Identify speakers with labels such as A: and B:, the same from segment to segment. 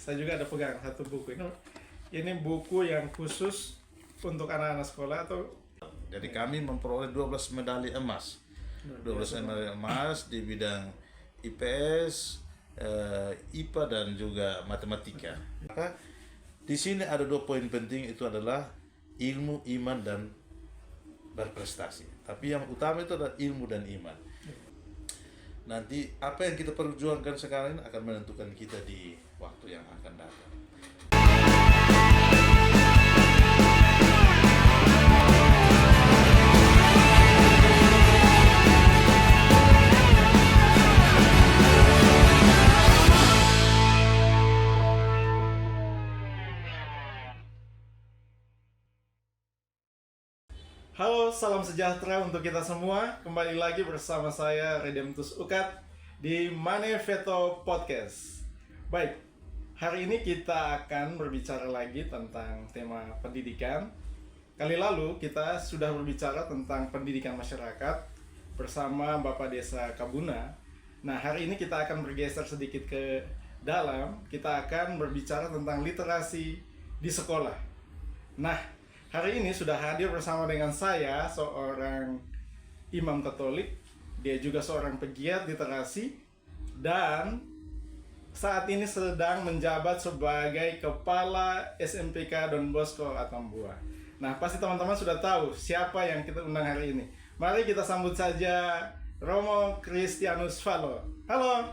A: saya juga ada pegang satu buku ini buku yang khusus untuk anak-anak sekolah atau
B: Jadi kami memperoleh 12 medali emas. 12 medali emas di bidang IPS, IPA dan juga matematika. Maka di sini ada 2 poin penting, itu adalah ilmu, iman dan berprestasi. Tapi yang utama itu adalah ilmu dan iman. Nanti apa yang kita perjuangkan sekarang ini akan menentukan kita di waktu yang akan datang.
A: Halo, salam sejahtera untuk kita semua. Kembali lagi bersama saya Redemptus Ukat di Maneveto Podcast. Baik, hari ini kita akan berbicara lagi tentang tema pendidikan. Kali lalu kita sudah berbicara tentang pendidikan masyarakat bersama Bapak Desa Kabuna. Nah, hari ini kita akan bergeser sedikit ke dalam. Kita akan berbicara tentang literasi di sekolah. Nah, hari ini sudah hadir bersama dengan saya seorang imam Katolik. Dia juga seorang pegiat literasi dan saat ini sedang menjabat sebagai Kepala SMPK Don Bosco Atambua. Nah, pasti teman-teman sudah tahu siapa yang kita undang hari ini. Mari kita sambut saja Romo Christianus Falo. Halo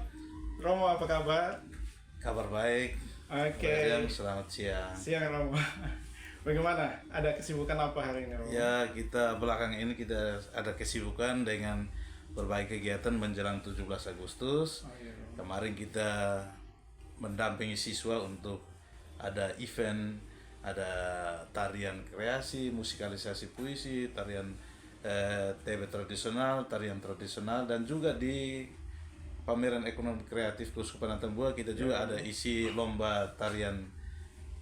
A: Romo, apa kabar?
B: Kabar baik.
A: Oke.
B: Selamat siang.
A: Siang Romo. Bagaimana? Ada kesibukan apa hari ini, Romo?
B: Ya, kita belakang ini kita ada kesibukan dengan berbagai kegiatan menjelang 17 Agustus.
A: Iya, Romo.
B: Kemarin kita mendampingi siswa untuk ada event, ada tarian kreasi, musikalisasi puisi, tarian TB tradisional, tarian tradisional, dan juga di pameran ekonomi kreatif Keuskupan Atambua kita juga ada isi lomba tarian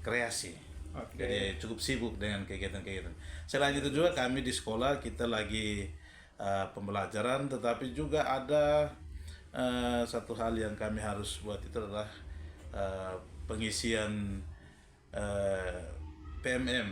B: kreasi. Jadi cukup sibuk dengan kegiatan-kegiatan. Selain itu juga kami di sekolah kita lagi pembelajaran, tetapi juga ada satu hal yang kami harus buat, itu adalah pengisian PMM,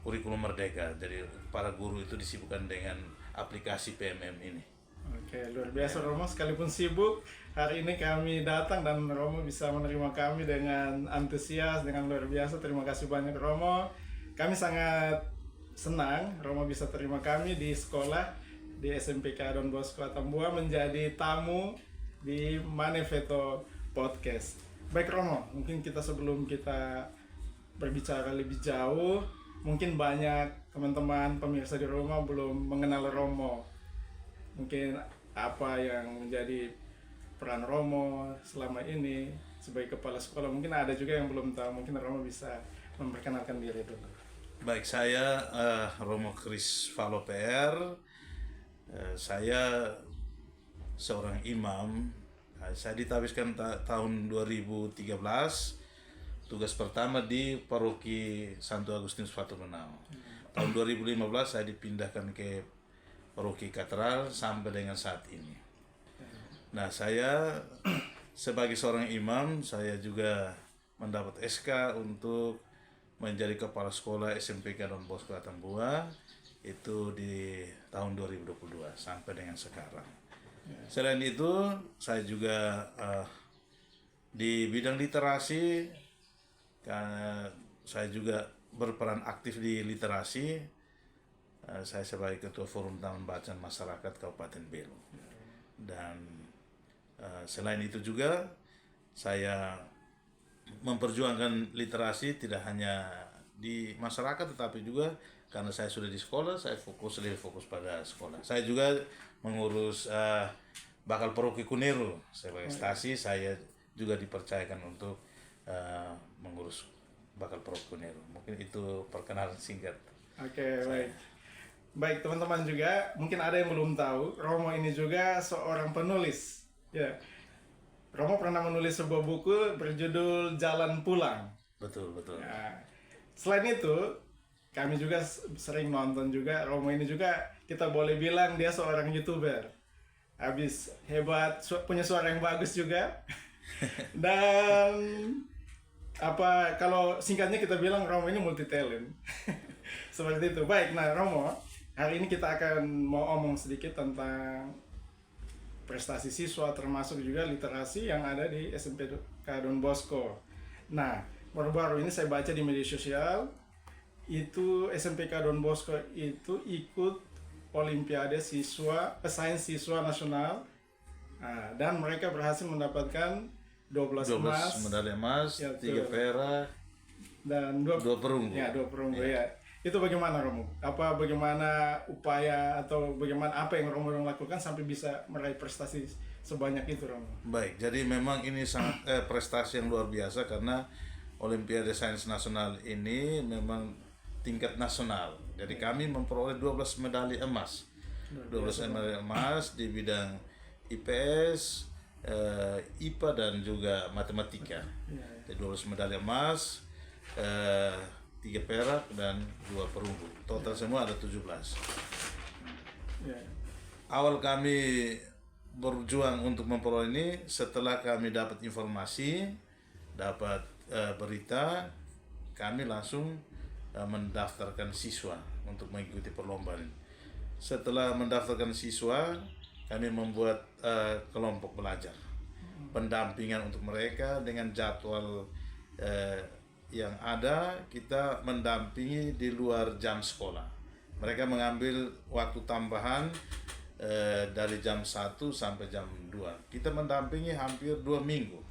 B: kurikulum merdeka. Jadi para guru itu disibukkan dengan aplikasi PMM ini.
A: Oke, luar biasa Romo, sekalipun sibuk, hari ini kami datang dan Romo bisa menerima kami dengan antusias, dengan luar biasa. Terima kasih banyak Romo. Kami sangat senang Romo bisa terima kami di sekolah di SMPK Don Bosco Atambua menjadi tamu di Maneveto Podcast. Baik Romo, mungkin sebelum kita berbicara lebih jauh, mungkin banyak teman-teman pemirsa di rumah belum mengenal Romo. Mungkin apa yang menjadi peran Romo selama ini sebagai kepala sekolah, mungkin ada juga yang belum tahu. Mungkin Romo bisa memperkenalkan diri dulu.
B: Baik, saya Romo Chris Falo PR. Saya seorang imam. Saya ditabiskan tahun 2013. Tugas pertama di Paroki Santo Agustinus Faturenau. Tahun 2015 saya dipindahkan ke Paroki Katedral sampai dengan saat ini. Nah, saya sebagai seorang imam, saya juga mendapat SK untuk menjadi kepala sekolah SMPK Don Bosco Atambua itu di tahun 2022 sampai dengan sekarang. Selain itu, saya juga di bidang literasi, karena saya juga berperan aktif di literasi. Saya sebagai Ketua Forum Taman Bacaan Masyarakat Kabupaten Belu. Dan selain itu juga saya memperjuangkan literasi tidak hanya di masyarakat, tetapi juga karena saya sudah di sekolah, saya lebih fokus pada sekolah. Saya juga mengurus bakal Paroki Kunero sebagai stasi. Saya juga dipercayakan untuk mengurus bakal Paroki Kunero. Mungkin itu perkenalan singkat.
A: Oke, baik. Baik teman-teman, juga mungkin ada yang belum tahu, Romo ini juga seorang penulis. Ya, Romo pernah menulis sebuah buku berjudul Jalan Pulang.
B: Betul.
A: Ya. Selain itu, kami juga sering nonton juga. Romo ini juga kita boleh bilang dia seorang YouTuber. Habis hebat, punya suara yang bagus juga. Dan apa kalau singkatnya kita bilang Romo ini multi talent. Seperti itu. Baik, nah Romo, hari ini kita akan mau omong sedikit tentang prestasi siswa termasuk juga literasi yang ada di SMPK Don Bosco. Nah, baru-baru ini saya baca di media sosial itu SMPK Don Bosco itu ikut Olimpiade Sains Siswa Nasional. Nah, dan mereka berhasil mendapatkan 12 emas,
B: medali emas,
A: ya,
B: 3 perak,
A: dan 2
B: perunggu.
A: Ya, 2 perunggu
B: Ya.
A: ya. Itu bagaimana Romo? Bagaimana upaya atau bagaimana apa yang Romo lakukan sampai bisa meraih prestasi sebanyak itu Romo?
B: Baik, jadi memang ini sangat prestasi yang luar biasa karena Olimpiade Sains Nasional ini memang tingkat nasional. Jadi kami memperoleh 12 medali emas. 12 medali emas di bidang IPS, IPA dan juga matematika. Jadi 12 medali emas, 3 perak dan 2 perunggu. Total semua ada 17.
A: Ya.
B: Awal kami berjuang untuk memperoleh ini setelah kami dapat informasi, dapat berita, kami langsung mendaftarkan siswa untuk mengikuti perlombaan ini. Setelah mendaftarkan siswa, kami membuat kelompok belajar, pendampingan untuk mereka dengan jadwal yang ada. Kita mendampingi di luar jam sekolah. Mereka mengambil waktu tambahan dari jam 1 sampai jam 2. Kita mendampingi hampir 2 minggu.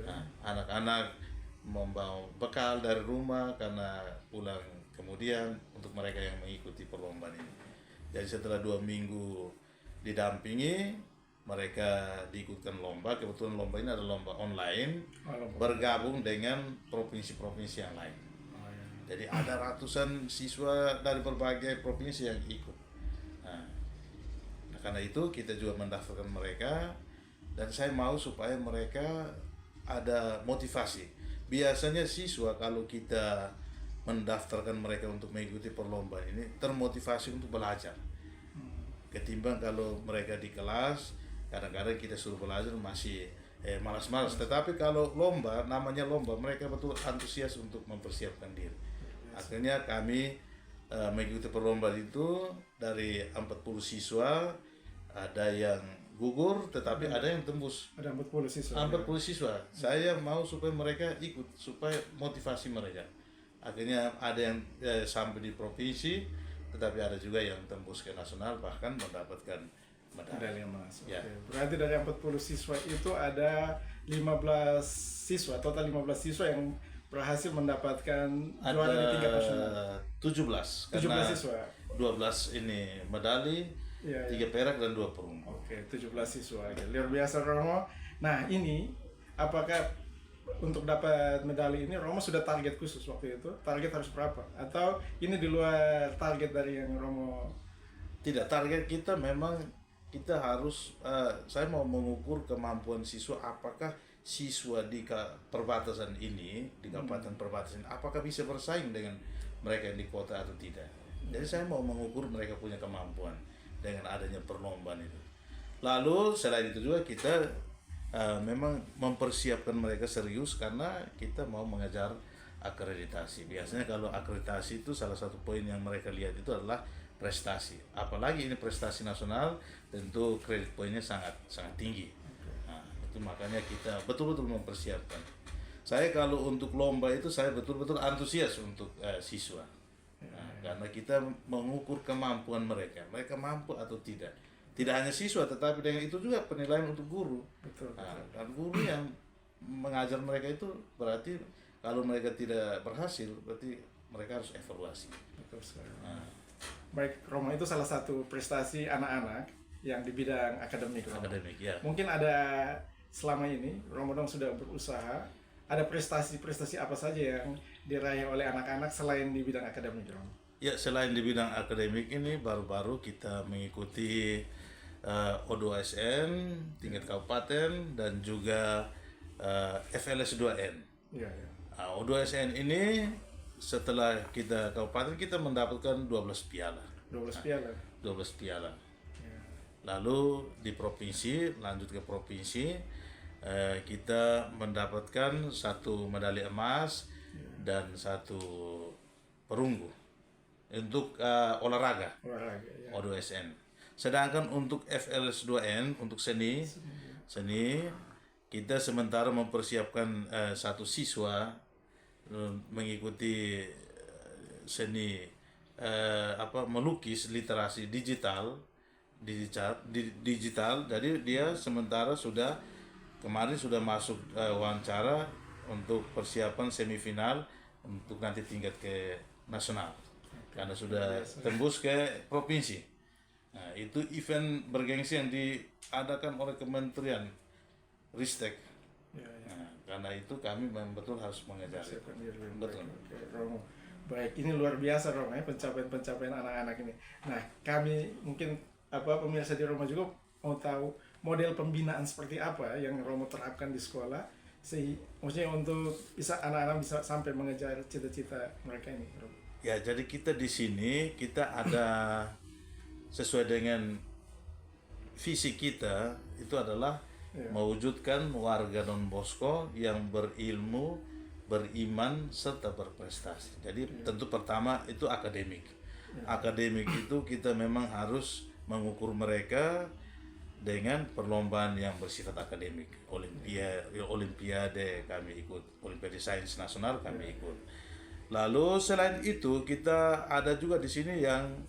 B: Nah, anak-anak membawa bekal dari rumah karena pulang kemudian untuk mereka yang mengikuti perlombaan ini. Jadi setelah 2 minggu didampingi, mereka diikutkan lomba. Kebetulan lomba ini adalah lomba online, bergabung dengan provinsi-provinsi yang lain. Jadi ada ratusan siswa dari berbagai provinsi yang ikut. Nah, karena itu kita juga mendaftarkan mereka, dan saya mau supaya mereka ada motivasi. Biasanya siswa kalau kita mendaftarkan mereka untuk mengikuti perlombaan ini termotivasi untuk belajar. Ketimbang kalau mereka di kelas, kadang-kadang kita suruh belajar masih malas-malas. Tetapi kalau lomba, namanya lomba, mereka betul antusias untuk mempersiapkan diri. Akhirnya kami mengikuti perlombaan itu dari 40 siswa, ada yang gugur, tetapi ada yang tembus.
A: Ada 40 siswa.
B: 40 siswa. Saya mau supaya mereka ikut, supaya motivasi mereka. Akhirnya ada yang sampai di provinsi, tetapi ada juga yang tembus ke nasional, bahkan mendapatkan medali
A: emas.
B: Ya.
A: Oke. Berarti dari 40 siswa itu ada 15 siswa, total 15 siswa yang berhasil mendapatkan juara di tingkat nasional.
B: 17
A: siswa.
B: 12 ini medali, 3 perak dan 2 perunggu.
A: Oke, 17 siswa. Oke, luar biasa Romo. Nah, ini apakah untuk dapat medali ini Romo sudah target khusus waktu itu? Target harus berapa? Atau ini di luar target dari yang Romo?
B: Tidak, target kita memang kita harus saya mau mengukur kemampuan siswa, apakah siswa di perbatasan ini, di kabupaten perbatasan, apakah bisa bersaing dengan mereka yang di kota atau tidak. Jadi saya mau mengukur mereka punya kemampuan dengan adanya perlombaan itu. Lalu selain itu juga kita memang mempersiapkan mereka serius karena kita mau mengejar akreditasi. Biasanya kalau akreditasi itu salah satu poin yang mereka lihat itu adalah prestasi. Apalagi ini prestasi nasional, tentu kredit poinnya sangat tinggi. Nah, itu makanya kita betul-betul mempersiapkan. Saya kalau untuk lomba itu saya betul-betul antusias untuk siswa. Nah, karena kita mengukur kemampuan mereka mampu atau tidak. Tidak hanya siswa, tetapi dengan itu juga penilaian untuk guru.
A: Betul.
B: Nah, dan guru yang mengajar mereka itu berarti kalau mereka tidak berhasil, berarti mereka harus evaluasi.
A: Betul sekali.
B: Nah,
A: baik, Romo, itu salah satu prestasi anak-anak yang di bidang akademik.
B: akademik ya.
A: Mungkin ada selama ini Romo dong sudah berusaha, ada prestasi-prestasi apa saja yang diraih oleh anak-anak selain di bidang akademik, Romo?
B: Ya, selain di bidang akademik ini baru-baru kita mengikuti O2SN tingkat kabupaten dan juga FLS 2N.
A: Iya, iya.
B: O2SN ini setelah kita kabupaten kita mendapatkan 12 piala.
A: 12 piala.
B: 12 piala.
A: Ya.
B: Lalu di provinsi, lanjut ke provinsi, kita mendapatkan 1 medali emas dan 1 perunggu untuk olahraga
A: ya.
B: O2SN. Sedangkan untuk FLS2N untuk seni kita sementara mempersiapkan 1 siswa mengikuti seni melukis literasi digital. Jadi dia sementara kemarin sudah masuk wawancara untuk persiapan semifinal untuk nanti tingkat ke nasional karena sudah tembus ke provinsi. Nah, itu event bergengsi yang diadakan oleh Kementerian Ristek. Nah, karena itu kami memang betul harus mengejar itu. Betul.
A: Romo. Baik, ini luar biasa Romo ya, pencapaian anak-anak ini. Nah, kami mungkin pemirsa di rumah juga mau tahu model pembinaan seperti apa yang Romo terapkan di sekolah, maksudnya untuk bisa anak-anak bisa sampai mengejar cita-cita mereka ini, Romo.
B: Ya, jadi kita di sini kita ada sesuai dengan visi kita itu adalah mewujudkan warga Don Bosco yang berilmu, beriman serta berprestasi. Jadi tentu pertama itu akademik. Akademik itu kita memang harus mengukur mereka dengan perlombaan yang bersifat akademik. Olimpiade kami ikut, Olimpiade Sains Nasional kami ikut. Lalu selain itu kita ada juga di sini yang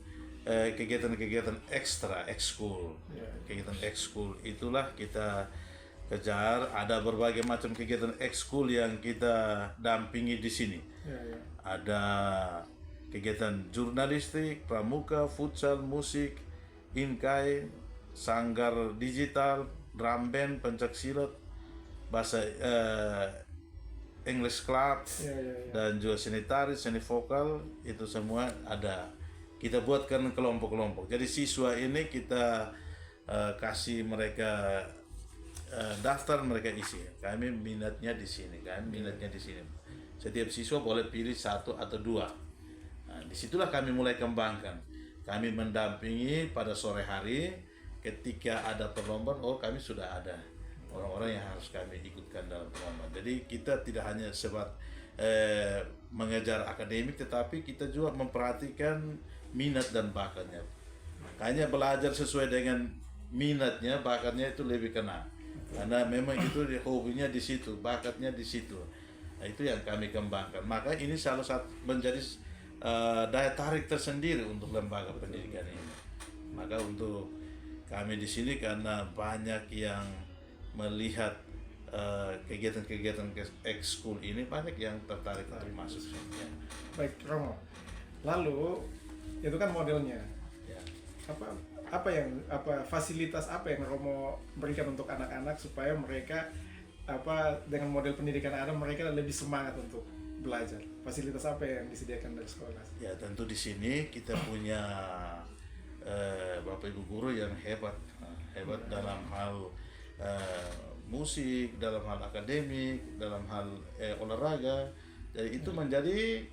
B: kegiatan-kegiatan ekstra, ekskul. Kegiatan ekskul itulah kita kejar. Ada berbagai macam kegiatan ekskul yang kita dampingi di sini. Ada kegiatan jurnalistik, pramuka, futsal, musik, inkai, sanggar digital, drum band, pencaksilat, bahasa English club, dan juga seni tari, seni vokal, itu semua ada. Kita buatkan kelompok-kelompok. Jadi siswa ini kita kasih mereka daftar, mereka isi. Kami minatnya di sini, Setiap siswa boleh pilih 1 atau 2. Nah, disitulah kami mulai kembangkan. Kami mendampingi pada sore hari ketika ada perlombaan. Kami sudah ada orang-orang yang harus kami ikutkan dalam perlombaan. Jadi kita tidak hanya mengejar akademik, tetapi kita juga memperhatikan minat dan bakatnya. Makanya belajar sesuai dengan minatnya, bakatnya itu lebih kena. Karena memang itu hobinya di situ, bakatnya di situ. Nah, itu yang kami kembangkan. Maka ini salah satu menjadi daya tarik tersendiri untuk lembaga pendidikan ini. Maka untuk kami di sini karena banyak yang melihat kegiatan-kegiatan ekskul ini, banyak yang tertarik untuk masuk.
A: Baik Romo, lalu itu kan modelnya. Fasilitas apa yang Romo berikan untuk anak-anak supaya mereka dengan model pendidikan ada mereka lebih semangat untuk belajar? Fasilitas apa yang disediakan dari sekolah?
B: Ya, tentu di sini kita punya Bapak Ibu guru yang hebat dalam hal musik, dalam hal akademik, dalam hal olahraga. Jadi itu menjadi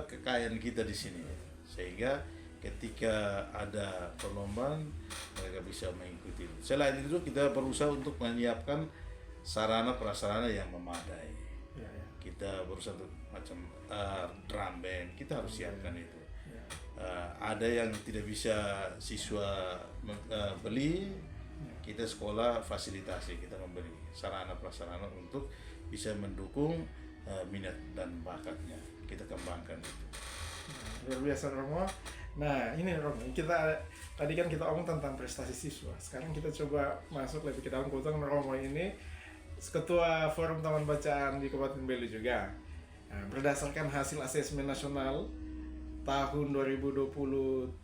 B: kekayaan kita di sini. Sehingga ketika ada perlombaan mereka bisa mengikuti. Selain itu kita berusaha untuk menyiapkan sarana prasarana yang memadai. Kita berusaha untuk macam drum band, kita harus siapkan itu. Ada yang tidak bisa siswa beli, kita sekolah fasilitasi, kita memberi sarana prasarana untuk bisa mendukung minat dan bakatnya. Kita kembangkan itu.
A: Luar biasa Romo. Nah ini Romo, tadi kan kita omong tentang prestasi siswa. Sekarang kita coba masuk lebih ke dalam. Kebetulan Romo ini Ketua Forum Taman Bacaan di Kabupaten Belu juga. Nah, berdasarkan hasil asesmen nasional tahun 2023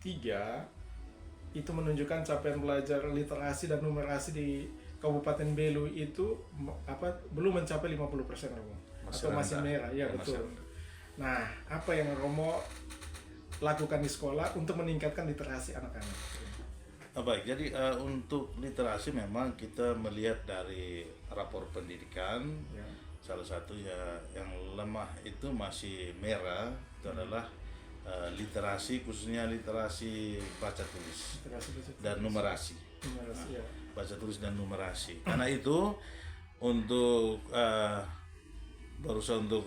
A: itu menunjukkan capaian belajar literasi dan numerasi di Kabupaten Belu itu belum mencapai 50% Romo. Atau masih merah, ya betul. Nah, apa yang Romo lakukan di sekolah untuk meningkatkan literasi anak-anak?
B: Baik, jadi untuk literasi memang kita melihat dari rapor pendidikan, salah satu yang lemah itu masih merah, itu adalah literasi, khususnya literasi baca tulis dan numerasi. Baca tulis dan numerasi. Karena itu untuk berusaha untuk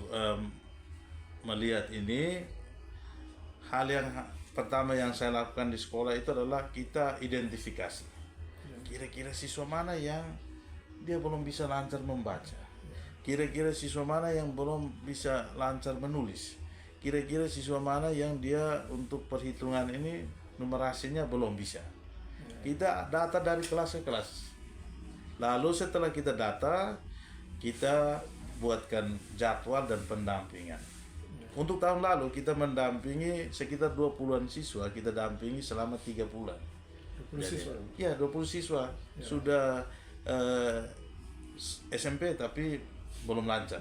B: melihat ini, hal yang pertama yang saya lakukan di sekolah itu adalah kita identifikasi. Kira-kira siswa mana yang dia belum bisa lancar membaca. Kira-kira siswa mana yang belum bisa lancar menulis. Kira-kira siswa mana yang dia untuk perhitungan ini numerasinya belum bisa. Kita data dari kelas ke kelas. Lalu setelah kita data, kita buatkan jadwal dan pendampingan. Untuk tahun lalu kita mendampingi sekitar 20-an siswa, kita dampingi selama 3 bulan.
A: 20 siswa?
B: Ya, 20 siswa.
A: Ya.
B: Sudah SMP tapi belum lancar.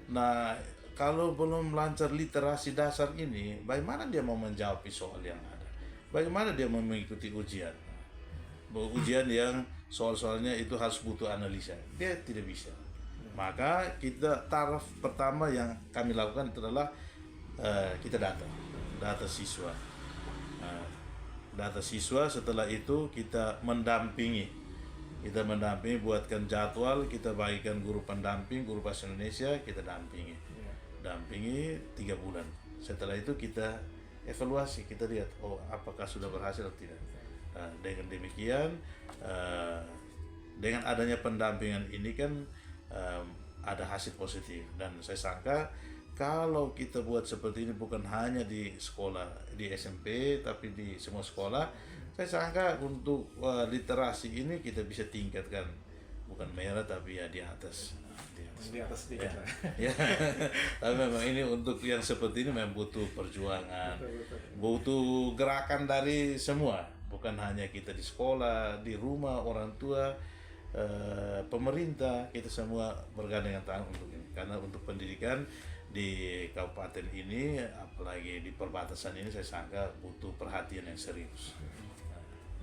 B: Nah, kalau belum lancar literasi dasar ini, bagaimana dia mau menjawab soal yang ada? Bagaimana dia mau mengikuti ujian? Ujian yang soal-soalnya itu harus butuh analisa. Dia tidak bisa. Maka kita taraf pertama yang kami lakukan itu adalah kita data siswa. Data siswa, setelah itu kita mendampingi. Kita mendampingi, buatkan jadwal, kita bagikan guru pendamping, guru bahasa Indonesia, kita dampingi. Dampingi 3 bulan. Setelah itu kita evaluasi, kita lihat apakah sudah berhasil atau tidak. Dengan demikian, dengan adanya pendampingan ini kan ada hasil positif, dan saya sangka kalau kita buat seperti ini bukan hanya di sekolah di SMP tapi di semua sekolah, saya sangka untuk literasi ini kita bisa tingkatkan, bukan merah tapi ya di atas
A: sedikit lah.
B: Ya. Tapi memang ini untuk yang seperti ini memang butuh perjuangan, butuh gerakan dari semua, bukan hanya kita di sekolah, di rumah, orang tua, pemerintah, kita semua bergandengan tangan untuk ini. Karena untuk pendidikan di kabupaten ini, apalagi di perbatasan ini, saya sangka butuh perhatian yang serius.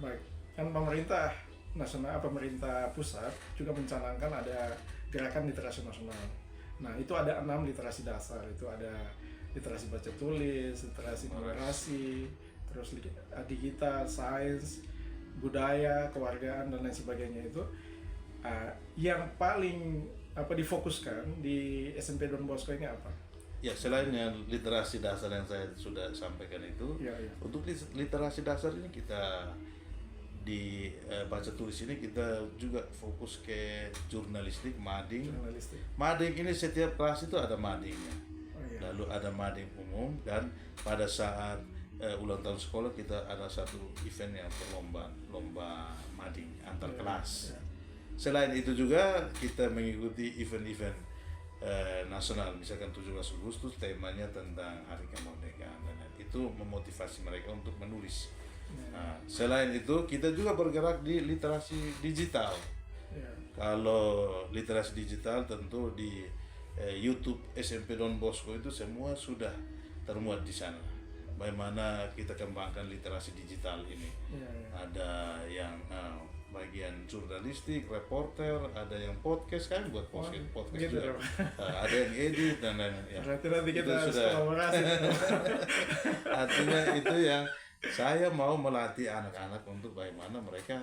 A: Baik, kan pemerintah nasional, pemerintah pusat juga mencanangkan ada gerakan literasi nasional. Nah, itu ada 6 literasi dasar. Itu ada literasi baca tulis, literasi numerasi, terus digital, sains, budaya, kewargaan, dan lain sebagainya. Itu yang paling difokuskan di SMP Don Bosco ini apa?
B: Ya, selain yang literasi dasar yang saya sudah sampaikan itu, untuk literasi dasar ini kita di baca tulis ini kita juga fokus ke jurnalistik, mading. Mading ini setiap kelas itu ada madingnya. Lalu ada mading umum, dan pada saat ulang tahun sekolah kita ada satu event yang lomba mading antar kelas. Selain itu juga kita mengikuti event-event nasional, misalkan 17 Agustus temanya tentang Hari Kemerdekaan, dan itu memotivasi mereka untuk menulis. Nah, selain itu kita juga bergerak di literasi digital. Kalau literasi digital tentu di YouTube SMP Don Bosco itu semua sudah termuat di sana. Bagaimana kita kembangkan literasi digital ini. Ada yang bagian jurnalistik, reporter, ada yang podcast, kan buat podcast gitu juga. Ada yang edit dan lain-lain.
A: Berarti nanti kita harus kolaborasi.
B: Artinya itu yang saya mau melatih anak-anak untuk bagaimana mereka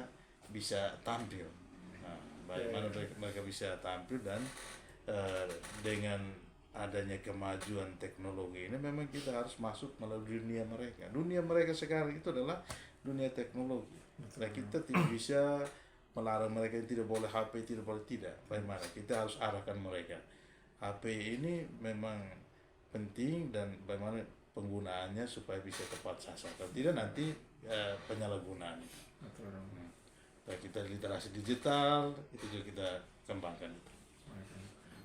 B: bisa tampil. Nah, bagaimana mereka bisa tampil, dan dengan adanya kemajuan teknologi ini memang kita harus masuk melalui dunia mereka. Dunia mereka sekarang itu adalah dunia teknologi. Nah, kita tidak bisa melarang mereka yang tidak boleh HP, tidak boleh tidak. Bagaimana kita harus arahkan mereka. HP ini memang penting, dan bagaimana penggunaannya supaya bisa tepat sasaran. Kalau tidak nanti penyalahgunaan. Kita literasi digital itu juga kita kembangkan.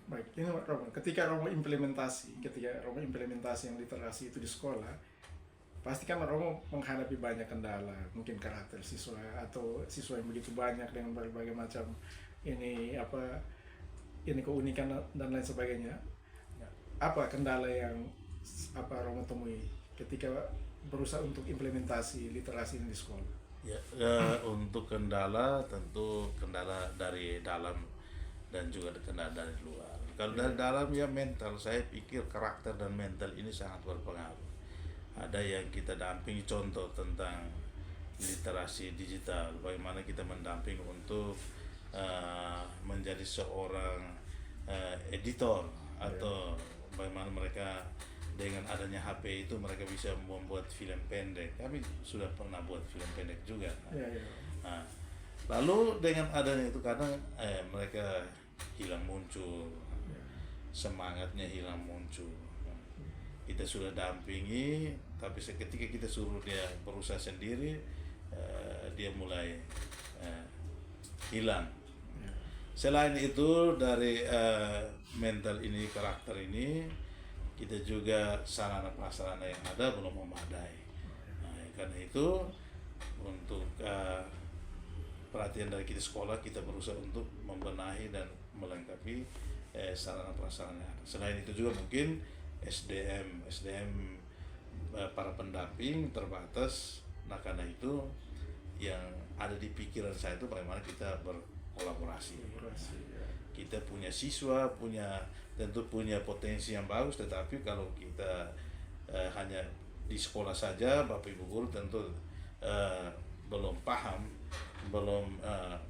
A: Baik, ini Romo, ketika Romo implementasi yang literasi itu di sekolah, pasti kan Romo menghadapi banyak kendala, mungkin karakter siswa atau siswa yang begitu banyak dengan berbagai macam ini keunikan dan lain sebagainya. Apa kendala yang Romo temui ketika berusaha untuk implementasi literasi ini di sekolah?
B: Ya, untuk kendala tentu kendala dari dalam dan juga kendala dari luar. Kalau dari dalam ya mental, saya pikir karakter dan mental ini sangat berpengaruh. Ada yang kita dampingi, contoh tentang literasi digital, bagaimana kita mendamping untuk menjadi seorang editor atau bagaimana mereka dengan adanya HP itu mereka bisa membuat film pendek. Kami sudah pernah buat film pendek juga. Nah, lalu dengan adanya itu kadang mereka hilang muncul, semangatnya hilang muncul. Kita sudah dampingi, tapi seketika kita suruh dia berusaha sendiri, dia mulai hilang. Selain itu dari mental ini, karakter ini, kita juga sarana prasarana yang ada belum memadai. Nah, karena itu untuk perhatian dari kita sekolah, kita berusaha untuk membenahi dan melengkapi sarana prasarana yang ada. Selain itu juga mungkin SDM para pendamping terbatas. Nah karena itu yang ada di pikiran saya itu bagaimana kita berkolaborasi. Kita punya siswa, tentu punya potensi yang bagus, tetapi kalau kita hanya di sekolah saja, Bapak Ibu guru tentu belum paham, belum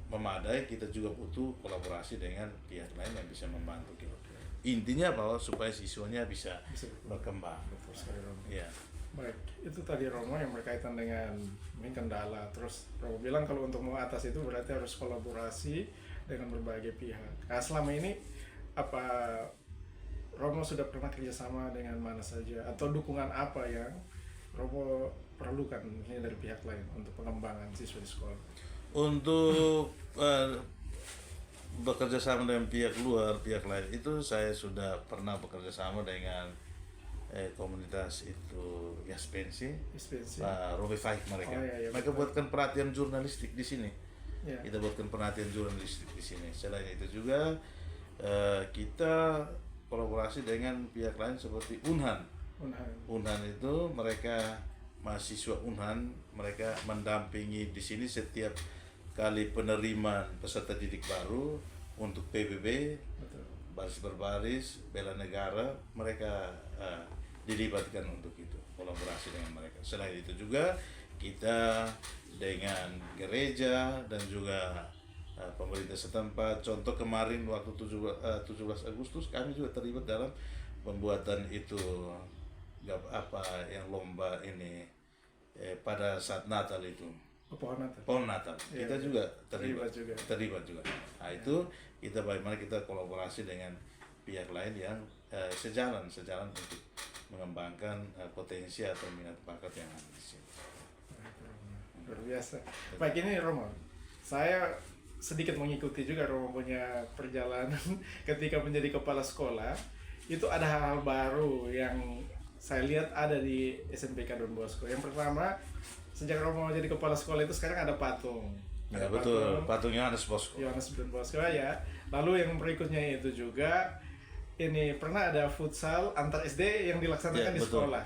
B: memadai. Kita juga butuh kolaborasi dengan pihak lain yang bisa membantu kita. Intinya bahwa supaya siswanya bisa berkembang.
A: Betul sekali, Romo.
B: Ya.
A: Baik, itu tadi Romo yang berkaitan dengan kendala. Terus Romo bilang kalau untuk mengatasi itu berarti harus kolaborasi dengan berbagai pihak. Nah, selama ini apa Romo sudah pernah kerjasama dengan mana saja atau dukungan apa yang Romo perlukan ini dari pihak lain untuk pengembangan siswa di sekolah?
B: Untuk bekerja sama dengan pihak luar, pihak lain itu saya sudah pernah bekerja sama dengan komunitas itu Yaspensi, Pak Robi Faik mereka. Mereka buatkan perhatian jurnalistik di sini. Kita buatkan perhatian jurnalistik di sini. Selain itu juga kita kolaborasi dengan pihak lain seperti Unhan. Unhan itu mereka mahasiswa Unhan, mereka mendampingi di sini setiap kali penerimaan peserta didik baru untuk PBB, baris berbaris, bela negara, mereka dilibatkan untuk itu, kolaborasi dengan mereka. Selain itu juga kita dengan gereja dan juga pemerintah setempat. Contoh kemarin waktu 17 Agustus kami juga terlibat dalam pembuatan itu yang lomba ini pada saat Natal itu. Pohon Natal. Kita juga terlibat juga. Nah, itu kita bagaimana kita kolaborasi dengan pihak lain yang sejalan untuk mengembangkan potensi atau minat bakat yang ada di sini.
A: Luar biasa. Baik, ini Romo, saya sedikit mengikuti juga Romo punya perjalanan ketika menjadi kepala sekolah. Itu ada hal-hal baru yang saya lihat ada di SMPK Don Bosco. Yang pertama, sejak Romo jadi kepala sekolah itu sekarang ada patung.
B: Ya betul, patungnya Yohanes Bosco.
A: Yohanes Don Bosco ya. Lalu yang berikutnya itu juga ini pernah ada futsal antar SD yang dilaksanakan di sekolah.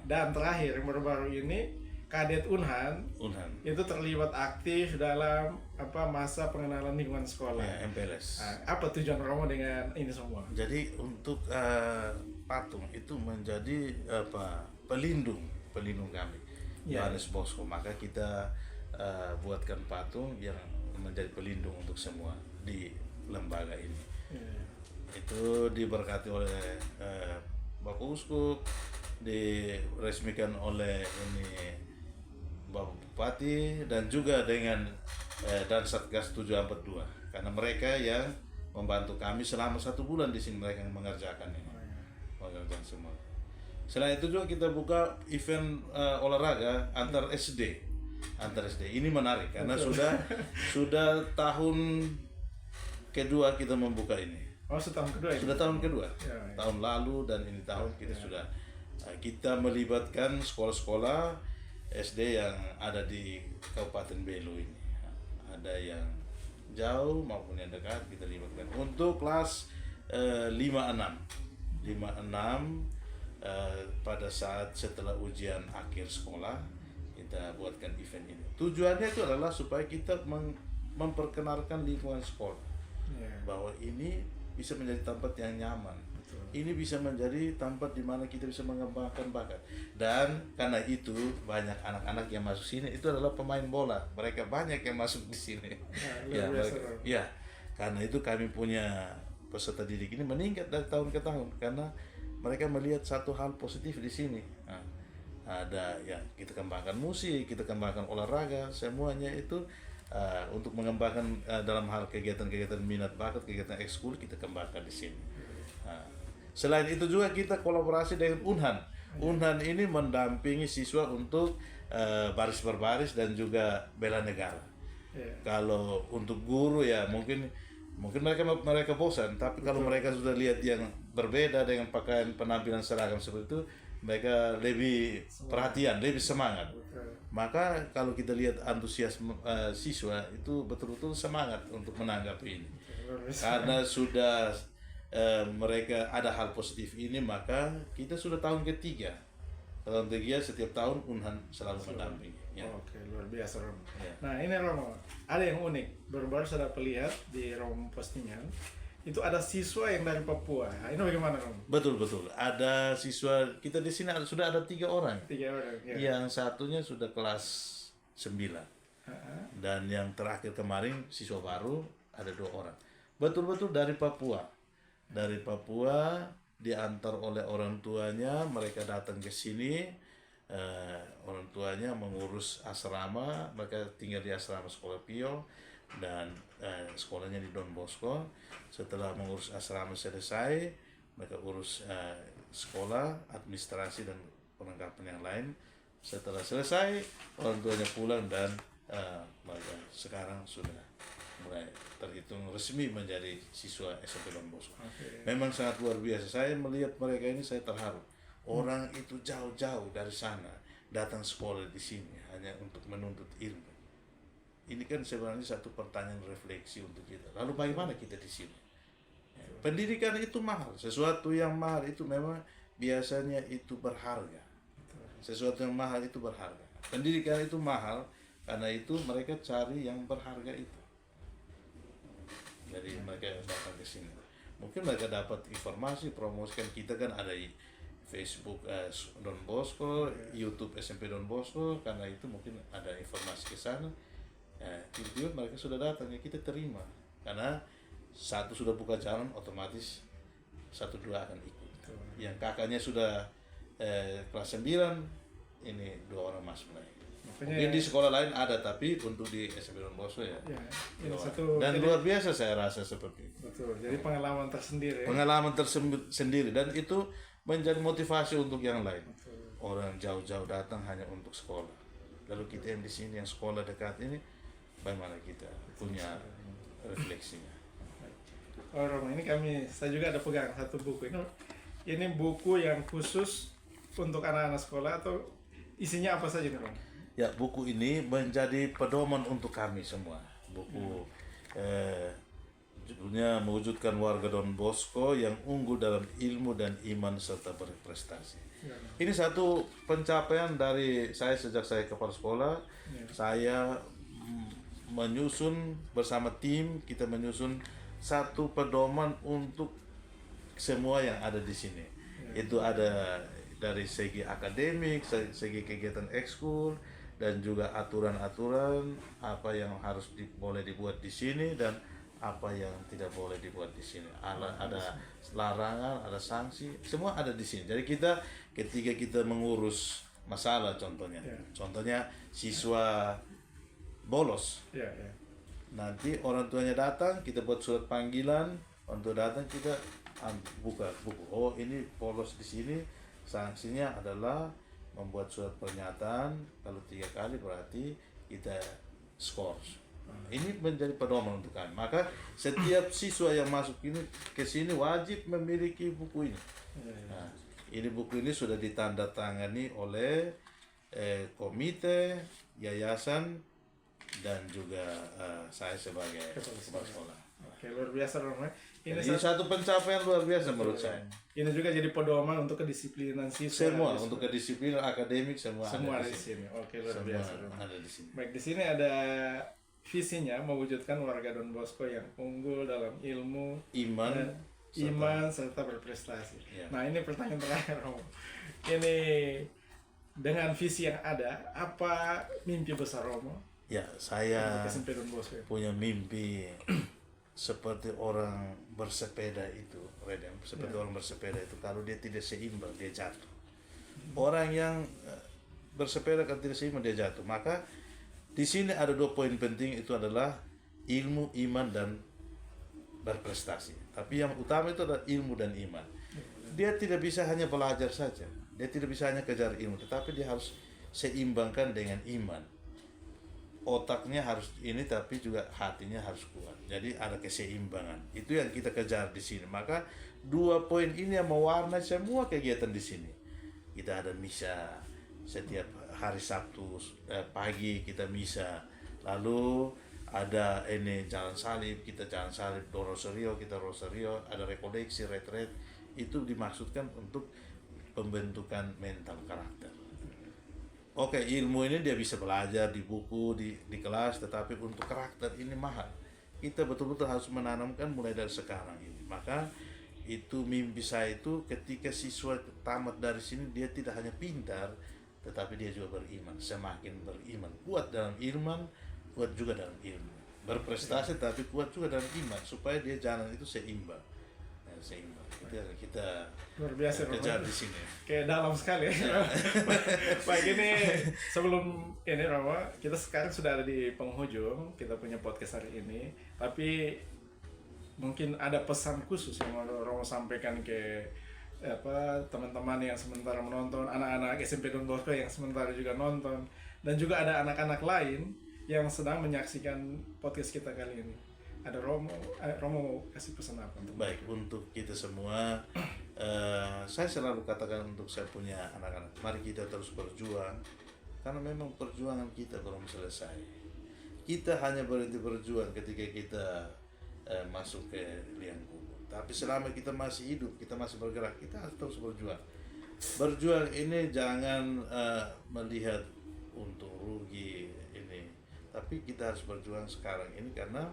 A: Dan terakhir yang baru-baru ini Kadet Unhan itu terlibat aktif dalam masa pengenalan lingkungan sekolah.
B: Ya, MPLS.
A: Nah, apa tujuan Romo dengan ini semua?
B: Jadi untuk patung itu menjadi pelindung kami. Yohanes Bosco, maka kita buatkan patung yang menjadi pelindung untuk semua di lembaga ini. Itu diberkati oleh Bapak Uskup, diresmikan oleh Bapak Bupati dan juga dengan dan Satgas 742, karena mereka yang membantu kami selama 1 bulan di sini, mereka yang mengerjakan ini, mengerjakan semua. Selain itu juga kita buka event olahraga antar SD. Ini menarik karena sudah tahun kedua kita membuka ini.
A: Setahun kedua ya?
B: Sudah tahun kedua. Tahun lalu dan ini tahun kita sudah kita melibatkan sekolah-sekolah SD yang ada di Kabupaten Belu ini. Ada yang jauh maupun yang dekat kita libatkan. Untuk kelas 5-6 pada saat setelah ujian akhir sekolah kita buatkan event ini. Tujuannya itu adalah supaya kita memperkenalkan lingkungan sekolah, bahwa ini bisa menjadi tempat yang nyaman. Ini bisa menjadi tempat di mana kita bisa mengembangkan bakat. Dan karena itu banyak anak-anak yang masuk sini itu adalah pemain bola. Mereka banyak yang masuk di sini.
A: Luar biasa, Rom.
B: Ya, karena itu kami punya peserta didik ini meningkat dari tahun ke tahun karena mereka melihat satu hal positif di sini. Nah, ada ya kita kembangkan musik, kita kembangkan olahraga, semuanya itu untuk mengembangkan dalam hal kegiatan-kegiatan minat bakat, kegiatan ekskul kita kembangkan di sini. Nah, selain itu juga kita kolaborasi dengan Unhan. Unhan ini mendampingi siswa untuk baris berbaris dan juga bela negara. Kalau untuk guru ya mungkin mereka bosan, tapi kalau mereka sudah lihat yang berbeda dengan pakaian penampilan seragam seperti itu, mereka lebih perhatian, lebih semangat. Maka kalau kita lihat antusiasme siswa itu betul-betul semangat untuk menanggapi ini. Karena sudah mereka ada hal positif ini, maka kita sudah tahun ketiga. Tahun ketiga setiap tahun Unhan selalu mendampingi. Ya.
A: Oke, luar biasa, Rom.
B: Ya.
A: Nah, ini Romo, ada yang unik. Baru-baru saya dapat lihat di Rom postingan. Itu ada siswa yang dari Papua. Nah, ini bagaimana, Rom?
B: Betul. Ada siswa kita di sini sudah ada 3 orang.
A: 3 orang. Ya.
B: Yang satunya sudah kelas 9. Dan yang terakhir kemarin siswa baru ada 2 orang. Betul-betul dari Papua. Dari Papua diantar oleh orang tuanya, mereka datang ke sini. Orang tuanya mengurus asrama, mereka tinggal di asrama Sekolah Pio dan sekolahnya di Don Bosco. Setelah mengurus asrama selesai, mereka urus sekolah, administrasi dan perlengkapan yang lain. Setelah selesai, orang tuanya pulang dan mereka sekarang sudah mulai terhitung resmi menjadi siswa SMP Don Bosco. Memang sangat luar biasa. Saya melihat mereka ini, saya terharu. Orang itu jauh-jauh dari sana datang sekolah di sini hanya untuk menuntut ilmu. Ini kan sebenarnya satu pertanyaan refleksi untuk kita. Lalu bagaimana kita di sini? Pendidikan itu mahal. Sesuatu yang mahal itu memang biasanya itu berharga. Sesuatu yang mahal itu berharga. Pendidikan itu mahal, karena itu mereka cari yang berharga itu. Jadi mereka datang ke sini. Mungkin mereka dapat informasi, promosikan. Kita kan ada di Facebook Don Bosco, YouTube SMP Don Bosco, karena itu mungkin ada informasi ke sana. Tiba-tiba mereka sudah datang, ya kita terima. Karena satu sudah buka jalan, otomatis 1, 2 akan ikut. Yang kakaknya sudah kelas 9, ini 2 orang masuk lagi. Mungkin di sekolah lain ada, tapi untuk di SMP Don Bosco ya.
A: Ini satu,
B: dan luar biasa saya rasa seperti itu.
A: Betul, jadi pengalaman tersendiri.
B: Pengalaman tersendiri, dan itu menjadi motivasi untuk yang lain. Orang jauh-jauh datang hanya untuk sekolah. Lalu kita yang di sini yang sekolah dekat ini, bagaimana kita punya refleksinya?
A: Oh, Romo, ini saya juga ada pegang satu buku. Ini buku yang khusus untuk anak-anak sekolah atau isinya apa saja nih, Romo?
B: Ya, buku ini menjadi pedoman untuk kami semua. Buku judulnya Mewujudkan Warga Don Bosco yang Unggul dalam Ilmu dan Iman serta Berprestasi. Ini satu pencapaian dari saya sejak saya kepala sekolah. Saya menyusun bersama tim, kita menyusun satu pedoman untuk semua yang ada di sini. Itu ada dari segi akademik, segi kegiatan ekskul, dan juga aturan-aturan apa yang harus boleh dibuat di sini dan apa yang tidak boleh dibuat di sini. Ada larangan, ada sanksi, semua ada di sini. Jadi kita ketika kita mengurus masalah, contohnya siswa bolos, nanti orang tuanya datang, kita buat surat panggilan, orang tua datang, kita buka buku. Oh, ini bolos di sini, sanksinya adalah membuat surat pernyataan, kalau 3 kali berarti kita skors. Ini menjadi pedoman untuk kami. Maka setiap siswa yang masuk ini ke sini wajib memiliki buku ini. Nah, ini buku ini sudah ditandatangani oleh komite, yayasan, dan juga saya sebagai kepala sekolah.
A: Oke, luar biasa, Romo.
B: Ini satu pencapaian luar biasa menurut saya.
A: Ini juga jadi pedoman untuk kedisiplinan siswa.
B: Semua untuk kedisiplinan akademik semua
A: ada di sini. Oke, luar biasa.
B: Ada di sini.
A: Baik, di sini ada visinya mewujudkan warga Don Bosco yang unggul dalam ilmu,
B: iman,
A: iman serta berprestasi.
B: Ya.
A: Nah, ini pertanyaan terakhir, Romo. Ini dengan visi yang ada, apa mimpi besar Romo?
B: Ya, saya
A: SMP Don Bosco.
B: punya mimpi seperti orang bersepeda itu, Redem. Seperti orang bersepeda itu, kalau dia tidak seimbang, dia jatuh. Orang yang bersepeda kalau tidak seimbang, dia jatuh. Maka di sini ada 2 poin penting, itu adalah ilmu, iman, dan berprestasi. Tapi yang utama itu adalah ilmu dan iman. Dia tidak bisa hanya belajar saja, dia tidak bisa hanya kejar ilmu, tetapi dia harus seimbangkan dengan iman. Otaknya harus ini, tapi juga hatinya harus kuat. Jadi ada keseimbangan. Itu yang kita kejar di sini. Maka 2 poin ini yang mewarnai semua kegiatan di sini. Kita ada misa setiap hari Sabtu pagi, kita misa. Lalu ada ini jalan salib, kita jalan salib, rosario, kita rosario, ada rekoleksi, retret. Itu dimaksudkan untuk pembentukan mental karakter. Oke, ilmu ini dia bisa belajar di buku, di kelas, tetapi untuk karakter ini mahal. Kita betul-betul harus menanamkan mulai dari sekarang ini. Maka itu mimpi saya itu ketika siswa tamat dari sini, dia tidak hanya pintar, tetapi dia juga beriman. Semakin beriman, kuat dalam iman, kuat juga dalam ilmu. Berprestasi tapi kuat juga dalam iman, supaya dia jalan itu seimbang. Seimbang. Itu yang kita
A: Luar biasa
B: kejar
A: Romo.
B: di sini.
A: Kayak dalam sekali ya. Baik, ini sebelum ini Romo, kita sekarang sudah ada di penghujung kita punya podcast hari ini. Tapi mungkin ada pesan khusus yang mau Romo sampaikan ke teman-teman yang sementara menonton, anak-anak SMP Don Bosco yang sementara juga nonton, dan juga ada anak-anak lain yang sedang menyaksikan podcast kita kali ini. Ada Romo mau kasih pesan apa untuk
B: Baik, untuk kita semua, saya selalu katakan untuk saya punya anak-anak, mari kita terus berjuang, karena memang perjuangan kita belum selesai. Kita hanya berhenti berjuang ketika kita masuk ke liang kubur. Tapi selama kita masih hidup, kita masih bergerak, kita harus terus berjuang. Berjuang ini jangan melihat untung rugi ini, tapi kita harus berjuang sekarang ini, karena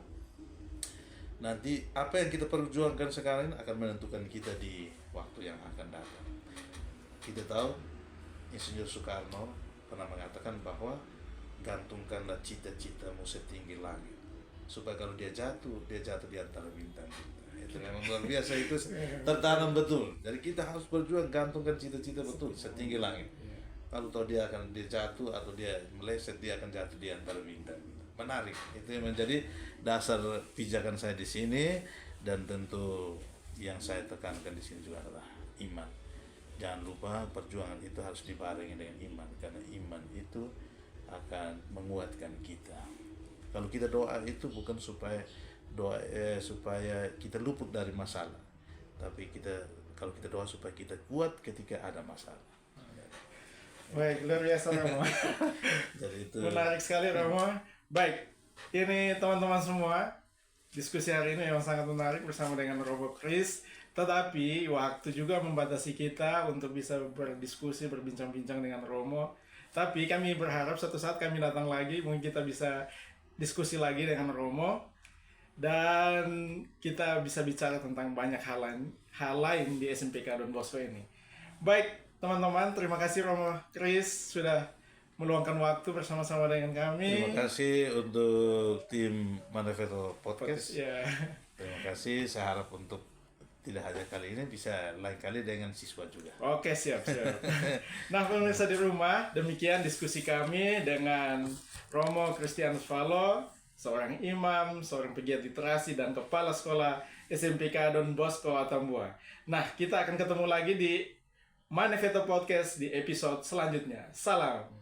B: nanti apa yang kita perjuangkan sekarang ini akan menentukan kita di waktu yang akan datang. Kita tahu Insinyur Soekarno pernah mengatakan bahwa gantungkanlah cita-citamu setinggi langit, supaya kalau dia jatuh di antara bintang-bintang. Itu memang luar biasa, itu tertanam betul. Jadi kita harus berjuang, gantungkan cita-cita betul setinggi langit. Kalau tahu dia jatuh atau dia meleset, dia akan jatuh di antara bintang. Menarik, itu yang menjadi dasar pijakan saya di sini, dan tentu yang saya tekankan di sini juga adalah iman. Jangan lupa perjuangan itu harus dibarengi dengan iman, karena iman itu akan menguatkan kita. Kalau kita doa itu bukan supaya kita luput dari masalah, tapi kalau kita doa supaya kita kuat ketika ada masalah.
A: Baik, luar biasa Romo.
B: Jadi itu
A: Menarik sekali Romo. Baik, ini teman-teman semua, diskusi hari ini memang sangat menarik bersama dengan Romo Kris. Tetapi waktu juga membatasi kita untuk bisa berdiskusi, berbincang-bincang dengan Romo. Tapi kami berharap suatu saat kami datang lagi, mungkin kita bisa diskusi lagi dengan Romo, dan kita bisa bicara tentang banyak hal lain di SMPK Don Bosco ini. Baik, teman-teman, terima kasih Romo Kris sudah meluangkan waktu bersama-sama dengan kami.
B: terima kasih untuk tim Manifesto Podcast.
A: Ya.
B: Terima kasih. Saya harap untuk tidak hanya kali ini, bisa lain kali dengan siswa juga.
A: Oke, siap. Nah, pemirsa di rumah, demikian diskusi kami dengan Romo Christianus Valo, seorang imam, seorang pegiat literasi, dan kepala sekolah SMPK Don Bosco Atambua. Nah, kita akan ketemu lagi di Manifesto Podcast di episode selanjutnya. Salam.